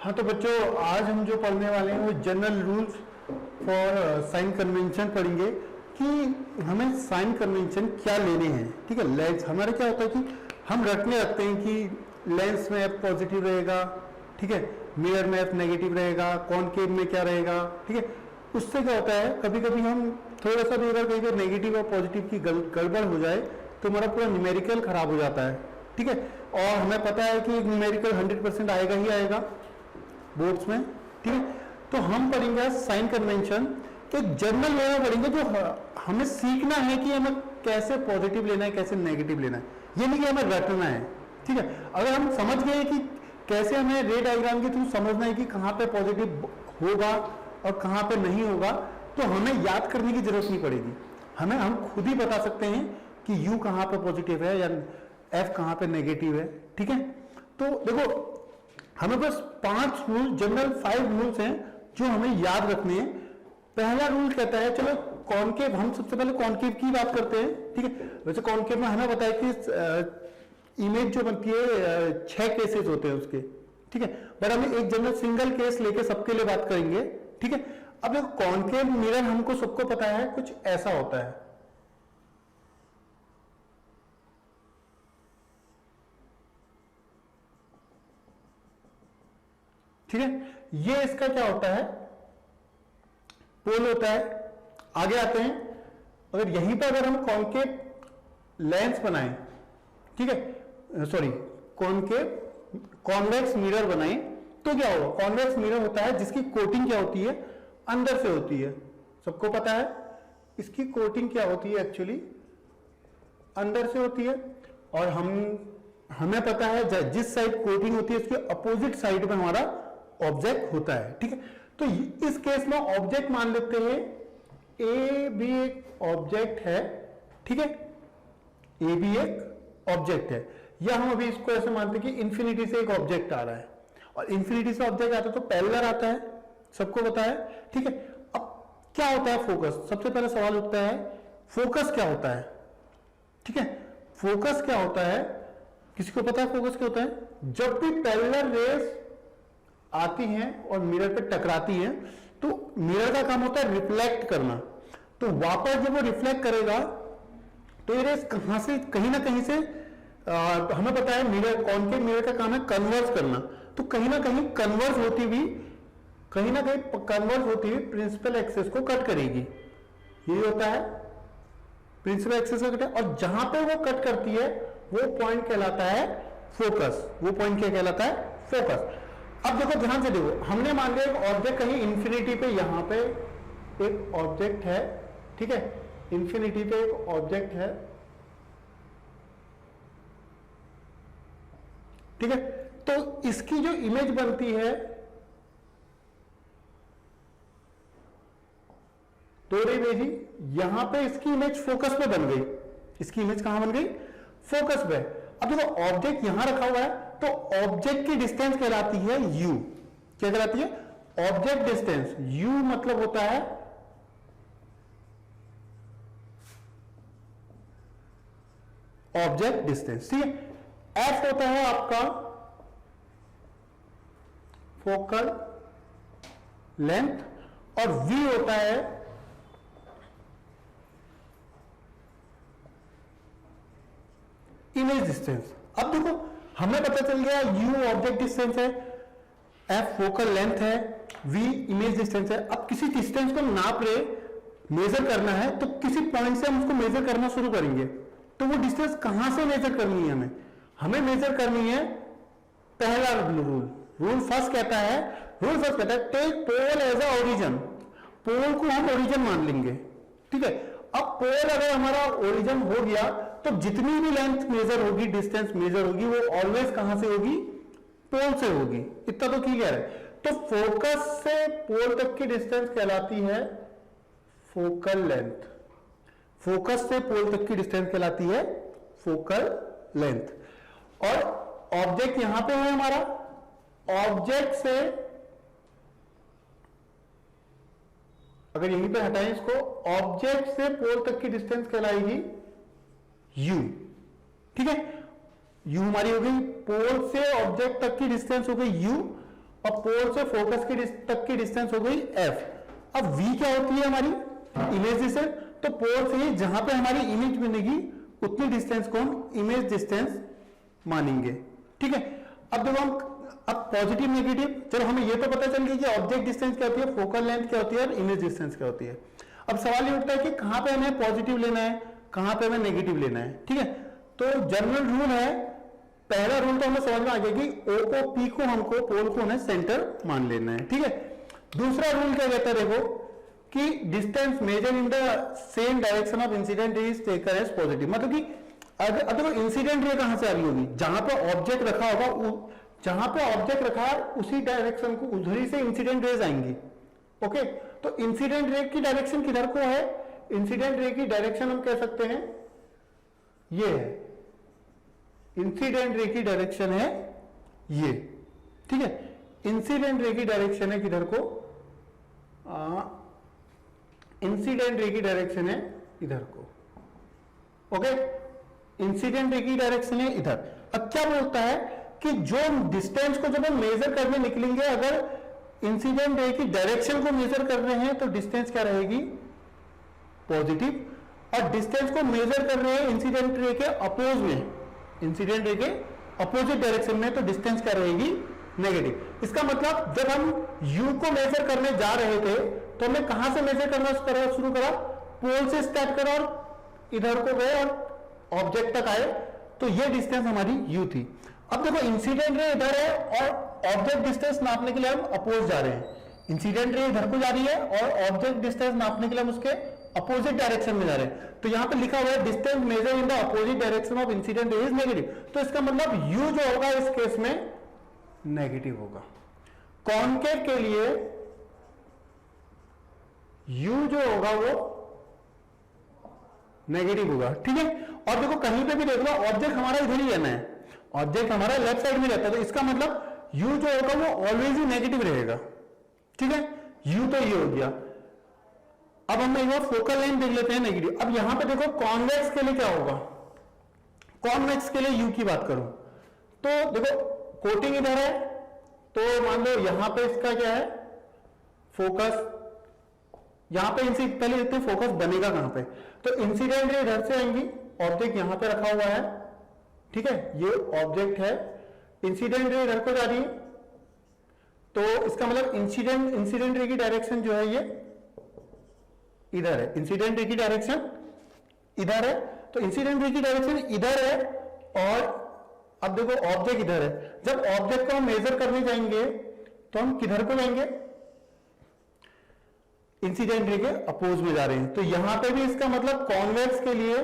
हाँ तो बच्चों, आज हम जो पढ़ने वाले हैं वो general rules for sign convention पढ़ेंगे कि हमें साइन कन्वेंशन क्या लेने हैं। ठीक है, लेंस हमारे क्या होता है कि हम रखते हैं कि लेंस में एफ पॉजिटिव रहेगा, ठीक है, मिरर में एफ नेगेटिव रहेगा, कॉनकेव में क्या रहेगा। ठीक है, उससे क्या होता है कभी कभी हम थोड़ा सा भी अगर कहीं पर नेगेटिव और पॉजिटिव की गड़बड़ हो जाए तो हमारा पूरा न्यूमेरिकल खराब हो जाता है। ठीक है, और हमें पता है कि न्यूमेरिकल 100% आएगा ही आएगा बोर्ड्स में। ठीक है, तो हम पढ़ेंगे साइन कन्वेंशन तो जनरल वे में पढ़ेंगे जो हमें सीखना है कि हमें कैसे पॉजिटिव लेना है कैसे नेगेटिव लेना है, ये नहीं कि हमें रटना है। ठीक है, अगर हम समझ गए कि कैसे हमें रे डायग्राम के थ्रू समझना है कि कहाँ पे पॉजिटिव होगा और कहाँ पे नहीं होगा, तो हमें याद करने की जरूरत नहीं पड़ेगी। हम खुद ही बता सकते हैं कि यू कहाँ पे पॉजिटिव है या एफ कहाँ पे नेगेटिव है। ठीक है, तो देखो हमें बस 5 रूल, जनरल 5 रूल्स हैं जो हमें याद रखने हैं। पहला रूल कहता है, चलो कॉनकेव, हम सबसे पहले कॉनकेव की बात करते हैं। ठीक है, वैसे कॉनकेव में हमें बताया कि इमेज जो बनती है 6 केसेस होते हैं उसके। ठीक है, बट हम एक जनरल सिंगल केस लेके सबके लिए बात करेंगे। ठीक है, अब देखो कॉनकेव मिरर हमको सबको पता है कुछ ऐसा होता है। ठीक है, ये इसका क्या होता है, पोल होता है। आगे आते हैं, अगर यहीं पर अगर हम कॉनकेव लेंस बनाएं, ठीक है, सॉरी कॉनकेव कॉन्वेक्स मिरर बनाएं तो क्या होगा। कॉन्वेक्स मिरर होता है जिसकी कोटिंग क्या होती है, अंदर से होती है। सबको पता है इसकी कोटिंग क्या होती है, एक्चुअली अंदर से होती है। और हमें पता है जिस साइड कोटिंग होती है उसके अपोजिट साइड में हमारा ऑब्जेक्ट होता है। ठीक है, तो इस केस में ऑब्जेक्ट मान लेते हैं ए भी एक ऑब्जेक्ट है। ठीक है, ए भी एक ऑब्जेक्ट है, या हम अभी इसको ऐसे मानते हैं कि इंफिनिटी से एक ऑब्जेक्ट आ रहा है, और इंफिनिटी से ऑब्जेक्ट आता है तो पैरेलल आता है, सबको पता है। ठीक है, अब क्या होता है फोकस, सबसे पहले सवाल उठता है फोकस क्या होता है। ठीक है, फोकस क्या होता है, किसी को पता है फोकस क्या होता है। जब भी पैरेलल रेस आती हैं और मिरर पे टकराती हैं तो मिरर का काम होता है रिफ्लेक्ट करना। तो वापस जब वो रिफ्लेक्ट करेगा तो ये रेस कहां से, कहीं ना कहीं से हमें पता है मिरर, कॉनकेव मिरर का काम है कन्वर्स करना। तो कहीं ना कहीं कन्वर्स होती हुई प्रिंसिपल एक्सेस को कट करेगी। यही होता है प्रिंसिपल एक्सेस का कट है, और जहां पे वो कट करती है वो पॉइंट कहलाता है फोकस। वो पॉइंट क्या कहलाता है, फोकस। अब देखो ध्यान से देखो, हमने मान लिया एक ऑब्जेक्ट कहीं इंफिनिटी पे, यहां पे एक ऑब्जेक्ट है। ठीक है, इंफिनिटी पे एक ऑब्जेक्ट है। ठीक है, तो इसकी जो इमेज बनती है तो इमेज ही यहां पे इसकी इमेज फोकस पे बन गई। इसकी इमेज कहां बन गई, फोकस पे। अब देखो ऑब्जेक्ट यहां रखा हुआ है तो ऑब्जेक्ट की डिस्टेंस कहलाती है u। क्या कहलाती है, ऑब्जेक्ट डिस्टेंस। u मतलब होता है ऑब्जेक्ट डिस्टेंस। ठीक है, f होता है आपका फोकल लेंथ, और v होता है इमेज डिस्टेंस। अब देखो हमें पता चल गया u ऑब्जेक्ट डिस्टेंस है, f फोकल लेंथ है, v इमेज डिस्टेंस है। अब किसी डिस्टेंस को नाप रहे, मेजर करना है, तो किसी पॉइंट से हम उसको मेजर करना शुरू करेंगे। तो वो डिस्टेंस कहां से मेजर करनी है, हमें मेजर करनी है। पहला रूल फर्स्ट कहता है take pole as a origin. Pole को हम ओरिजिन मान लेंगे। ठीक है, अब पोल अगर हमारा ओरिजिन हो गया तो जितनी भी लेंथ मेजर होगी, डिस्टेंस मेजर होगी, वो ऑलवेज कहां से होगी, पोल से होगी। इतना तो क्लियर है। तो फोकस से पोल तक की डिस्टेंस कहलाती है फोकल लेंथ। फोकस से पोल तक की डिस्टेंस कहलाती है फोकल लेंथ। और ऑब्जेक्ट यहां पे है हमारा, ऑब्जेक्ट से अगर यहीं पे हटाएं इसको, ऑब्जेक्ट से पोल तक की डिस्टेंस कहलाएगी u। ठीक है, u हमारी हो गई, पोल से ऑब्जेक्ट तक की डिस्टेंस हो गई u, और पोल से फोकस की तक की डिस्टेंस हो गई f। अब v क्या होती है हमारी इमेज डिस्टेंस, तो पोल से ही जहां पे हमारी इमेज बनेगी उतनी डिस्टेंस को हम इमेज डिस्टेंस मानेंगे। ठीक है, अब देखो हम अब पॉजिटिव नेगेटिव, चलो हमें ये तो पता चल गया कि ऑब्जेक्ट डिस्टेंस क्या होती है, फोकल लेंथ क्या होती है और इमेज डिस्टेंस क्या होती है। अब सवाल ये उठता है कि कहां पे हमें पॉजिटिव लेना है, कहां पे हमें नेगेटिव लेना है। ठीक है, तो जनरल रूल है, पहला रूल तो हमें समझ में आ गया कि ओ को पी को हमको पोल को हमें सेंटर मान लेना है। ठीक है, दूसरा रूल क्या कहता है देखो कि distance measure in the same direction of incident ray is taken as positive. मतलब कि अगर देखो इंसिडेंट रे कहां से आ रही होगी, जहां पे ऑब्जेक्ट रखा होगा, जहां पे ऑब्जेक्ट रखा है उसी डायरेक्शन को उधर ही से इंसिडेंट रेज आएंगी। ओके, तो इंसिडेंट रे की डायरेक्शन किधर को है, इंसिडेंट रे की डायरेक्शन हम कह सकते हैं ये है, इंसिडेंट रे की डायरेक्शन है ये। ठीक है, इंसिडेंट रे की डायरेक्शन है किधर को, इंसिडेंट रे की डायरेक्शन है इधर को। ओके, इंसिडेंट रे की डायरेक्शन है इधर। अब क्या बोलता है कि जो डिस्टेंस को जब हम मेजर करने निकलेंगे, अगर इंसिडेंट रे की डायरेक्शन को मेजर कर रहे हैं तो डिस्टेंस क्या रहेगी पॉजिटिव, और डिस्टेंस को मेजर कर रहे हैं इंसिडेंट रे के अपोज में, इंसिडेंट रे के अपोजिट डायरेक्शन में, तो डिस्टेंस क्या रहेगी नेगेटिव। इसका मतलब जब हम u को मेजर करने जा रहे थे तो हमने कहां से मेजर करना शुरू करा, पोल से स्टार्ट करा और इधर को गए और ऑब्जेक्ट तक आए, तो ये डिस्टेंस हमारी u थी। अब देखो इंसिडेंट रे इधर है और ऑब्जेक्ट डिस्टेंस नापने के लिए हम अपोज जा रहे हैं, इंसिडेंट रे इधर को जा रही है और ऑब्जेक्ट डिस्टेंस नापने के लिए हम उसके अपोजिट डायरेक्शन में जा रहे हैं। तो यहां पे लिखा हुआ है distance measure in the opposite direction of incident ray is negative, तो इसका मतलब u जो होगा इस केस में नेगेटिव होगा। कॉनकेव के लिए u जो होगा वो नेगेटिव होगा। ठीक है, और देखो कहीं पे भी देख लो ऑब्जेक्ट हमारा इधर ही रहना है, ऑब्जेक्ट हमारा लेफ्ट साइड में रहता है, तो इसका मतलब u जो होगा वो ऑलवेज ही नेगेटिव रहेगा। ठीक है, u तो ये हो गया। अब हम एक बार फोकल लाइन देख लेते हैं नेगेटिव। अब यहां पे देखो कॉन्वेक्स के लिए क्या होगा, कॉन्वेक्स के लिए u की बात करूं तो देखो कोटिंग इधर है, तो मान लो यहां पे इसका क्या है फोकस, यहां पे इनसे पहले देखते हैं फोकस बनेगा कहां पे, तो इंसिडेंट रे इधर से आएंगी, ऑब्जेक्ट यहां पे रखा हुआ है। ठीक है, ये ऑब्जेक्ट है, इंसिडेंट रे इधर को जा रही है, तो इसका मतलब इंसिडेंट रे की डायरेक्शन जो है ये इधर है, इंसिडेंट रे की डायरेक्शन इधर है, तो इंसिडेंट रे की डायरेक्शन इधर है और अब देखो ऑब्जेक्ट इधर है। जब ऑब्जेक्ट को हम मेजर करने जाएंगे तो हम किधर को जाएंगे, इंसिडेंट रे के अपोज में जा रहे हैं, तो यहां पे भी इसका मतलब कॉन्वेक्स के लिए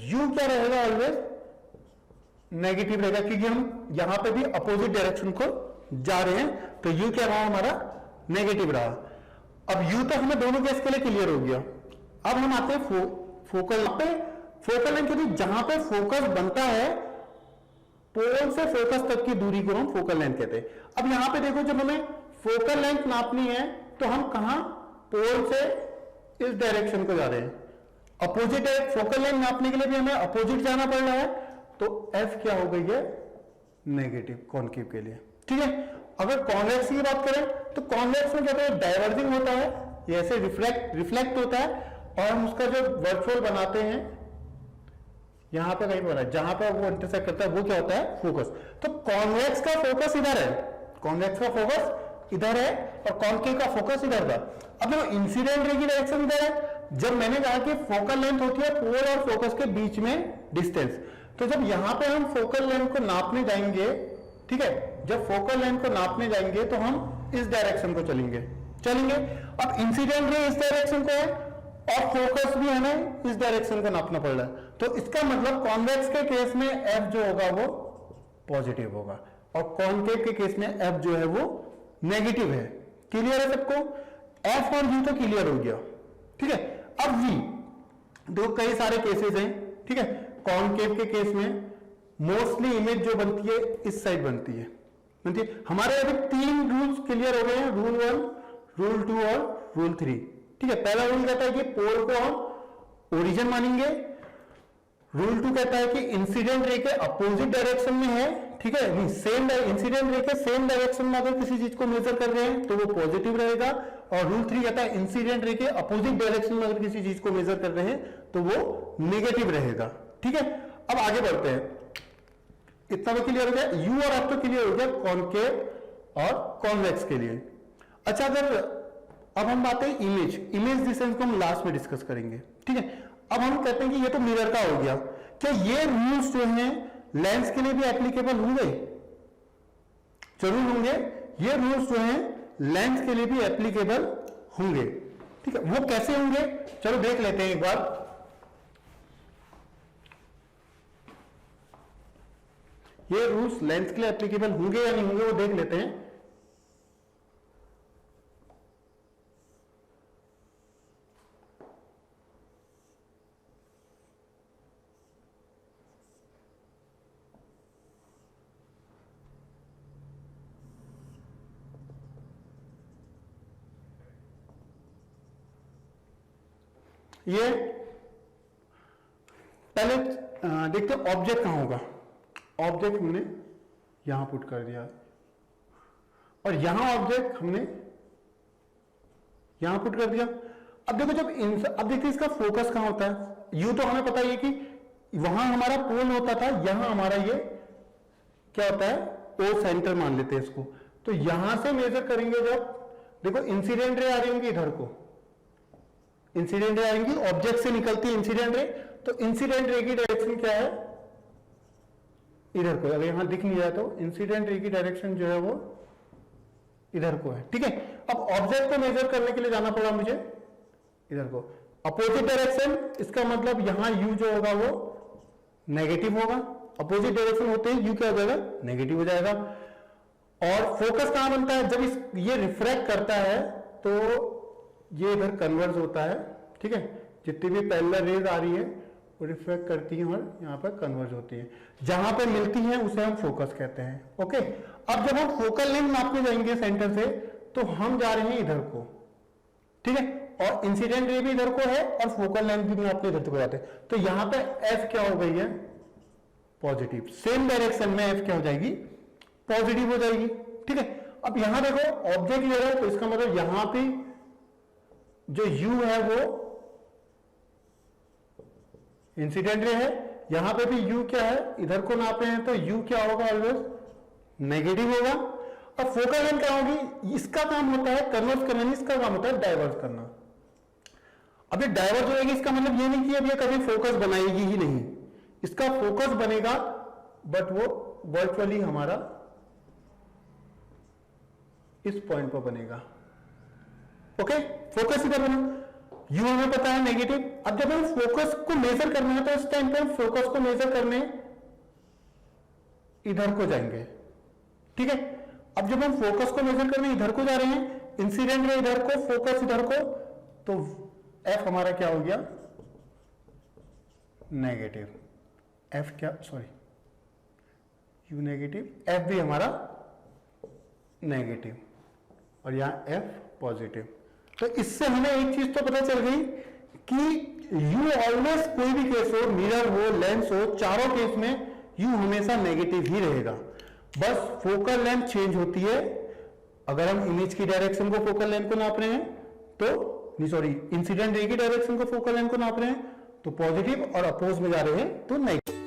u क्या रहेगा ऑलवेज नेगेटिव रहेगा, क्योंकि हम यहां पे भी अपोजिट डायरेक्शन को जा रहे हैं, तो u क्या रहा हमारा नेगेटिव रहा। अब u तक हमें दोनों केस के लिए क्लियर हो गया। अब हम आते हैं फोकल पे, फोकल लेंथ के जहां पे फोकस बनता है, पोल से फोकस तक की दूरी को हम फोकल लेंथ कहते हैं। अब यहां पे देखो जब हमें फोकल लेंथ नापनी है तो हम कहां, पोल से इस डायरेक्शन को जा रहे हैं, अपोजिट है, फोकल लेंथ नापने के लिए भी हमें अपोजिट जाना पड़ रहा है, तो f क्या हो गई है नेगेटिव कॉनकेव के लिए। ठीक है, अगर कॉन्वेक्स की बात करें तो कॉन्वेक्स में क्या होता है, डाइवर्जिंग होता है, ये ऐसे रिफ्लेक्ट होता है और हम उसका जो वर्चुअल बनाते हैं यहां पे कहीं बना, जहां पे वो इंटरसेक्ट करता है वो क्या होता है फोकस। तो कॉन्वेक्स का फोकस इधर है, कॉन्वेक्स का फोकस इधर है और कॉनकेव का फोकस इधर था। अब देखो इंसिडेंट रे की डायरेक्शन इधर है, जब मैंने कहा कि फोकल लेंथ होती है पोल और फोकस के बीच में डिस्टेंस, तो जब यहां पे हम फोकल लेंथ को नापने जाएंगे, ठीक है, जब फोकल लेंथ को नापने जाएंगे तो हम इस डायरेक्शन को चलेंगे। अब इंसिडेंट रे इस डायरेक्शन को है और फोकस भी हमें इस डायरेक्शन को नापना पड़ रहा है, तो इसका मतलब कॉन्वेक्स के केस में f जो होगा वो पॉजिटिव होगा और कॉनकेव के केस में f जो है वो नेगेटिव है। क्लियर है सबको, f और u तो क्लियर हो गया। ठीक है, अब v दो कई सारे केसेस हैं। ठीक है, कॉनकेव के केस में मोस्टली इमेज जो बनती है इस साइड बनती है। हमारे अभी 3 रूल्स क्लियर हो गए हैं, रूल 1, रूल 2 और रूल 3। ठीक है, पहला रूल कहता है कि पोल को हम ओरिजिन मानेंगे, रूल 2 कहता है कि इंसिडेंट रे के अपोजिट डायरेक्शन में है, ठीक है, नहीं सेम इंसिडेंट रे के सेम डायरेक्शन में अगर किसी चीज को मेजर कर रहे हैं तो वो पॉजिटिव रहेगा, और रूल 3 कहता है इंसिडेंट रे के अपोजिट डायरेक्शन में अगर किसी चीज को मेजर कर रहे हैं तो वो नेगेटिव रहेगा, ठीक है। अब आगे बढ़ते हैं, इतना भी क्लियर हो गया, यू और एफ तो क्लियर हो गया कॉनकेव और कॉन्वेक्स के लिए। अच्छा, अगर अब हम बात है इमेज डिस्टेंस को हम लास्ट में डिस्कस करेंगे, ठीक है। अब हम कहते हैं कि ये तो मिरर का हो गया, क्या ये रूल्स जो हैं लेंस के लिए भी एप्लीकेबल होंगे? जरूर होंगे, ये रूल्स जो हैं लेंस के लिए भी एप्लीकेबल होंगे, ठीक है। वो कैसे होंगे, चलो देख लेते हैं एक बार। ये रूल्स लेंस के लिए एप्लीकेबल होंगे या नहीं होंगे वो देख लेते हैं। ये पहले देखते हैं ऑब्जेक्ट कहां होगा। ऑब्जेक्ट हमने यहां पुट कर दिया और यहां ऑब्जेक्ट हमने यहां पुट कर दिया। अब देखो अब देखते इसका फोकस कहां होता है। यू तो हमें पता ही है कि वहां हमारा पोल होता था, यहां हमारा ये क्या होता है, ओ सेंटर मान लेते हैं इसको। तो यहां से मेजर करेंगे जब देखो इंसिडेंट रे आ रही होंगी इधर को, इंसिडेंट रे आएंगी, ऑब्जेक्ट से निकलती है इंसिडेंट रे, तो इंसिडेंट रे की डायरेक्शन क्या है, इधर को। अगर यहां दिख नहीं रहा तो इंसिडेंट रे की डायरेक्शन जो है वो इधर को है, ठीक है। अब ऑब्जेक्ट को मेजर करने के लिए जाना पड़ा मुझे इधर को, अपोजिट डायरेक्शन, इसका मतलब यहां यू जो होगा वो नेगेटिव होगा। अपोजिट डायरेक्शन होते ही यू क्या हो जाएगा, नेगेटिव हो जाएगा। और फोकस कहां बनता है, जब ये रिफ्रैक्ट करता है तो ये इधर कन्वर्ज होता है, ठीक है। जितनी भी पैरेलल रेज आ रही है वो रिफ्रैक्ट करती है और यहां पर कन्वर्ज होती है, जहां पर मिलती है उसे हम फोकस कहते हैं, ओके। अब जब हम फोकल लेंथ नापने जाएंगे सेंटर से तो हम जा रहे हैं इधर को, ठीक है, और इंसिडेंट रे भी इधर को है और फोकल लेंथ भी नापने इधर को जाते हैं। तो यहां पे एफ क्या हो गई है, पॉजिटिव। सेम डायरेक्शन में एफ क्या हो जाएगी, पॉजिटिव हो जाएगी, ठीक है। अब यहां देखो ऑब्जेक्ट ले रहा है तो इसका मतलब यहां पे जो u है वो इंसिडेंट रे है, यहां पे भी u क्या है, इधर को नापे हैं तो u क्या होगा, ऑलवेज नेगेटिव होगा। और फोकल लेंथ क्या होगी, इसका काम होता है कन्वर्ज करना, इसका काम होता है डाइवर्ज करना। अब ये डाइवर्ज होगी इसका मतलब ये नहीं कि अब ये कभी फोकस बनाएगी ही नहीं, इसका फोकस बनेगा बट वो वर्चुअली हमारा इस पॉइंट पर बनेगा, ओके। फोकस इधर बना, यू हमें पता है नेगेटिव। अब जब हम फोकस को मेजर करना है तो इस टाइम पे हम फोकस को मेजर करने इधर को जाएंगे, ठीक है। अब जब हम फोकस को मेजर करने इधर को जा रहे हैं, इंसिडेंट रे इधर को, फोकस इधर को, तो एफ हमारा क्या हो गया, नेगेटिव। एफ क्या, सॉरी, यू नेगेटिव, एफ भी हमारा नेगेटिव और यहां एफ पॉजिटिव। तो इससे हमें एक चीज तो पता चल गई कि यू ऑलवेज, कोई भी केस हो, मिरर हो, लेंस हो, चारों केस में यू हमेशा नेगेटिव ही रहेगा। बस फोकल लेंथ चेंज होती है। अगर हम इमेज की डायरेक्शन को फोकल लेंथ को नाप रहे हैं तो नहीं, सॉरी, इंसिडेंट रे की डायरेक्शन को फोकल लेंथ को नाप रहे हैं तो पॉजिटिव और अपोज में जा रहे हैं तो नेगेटिव।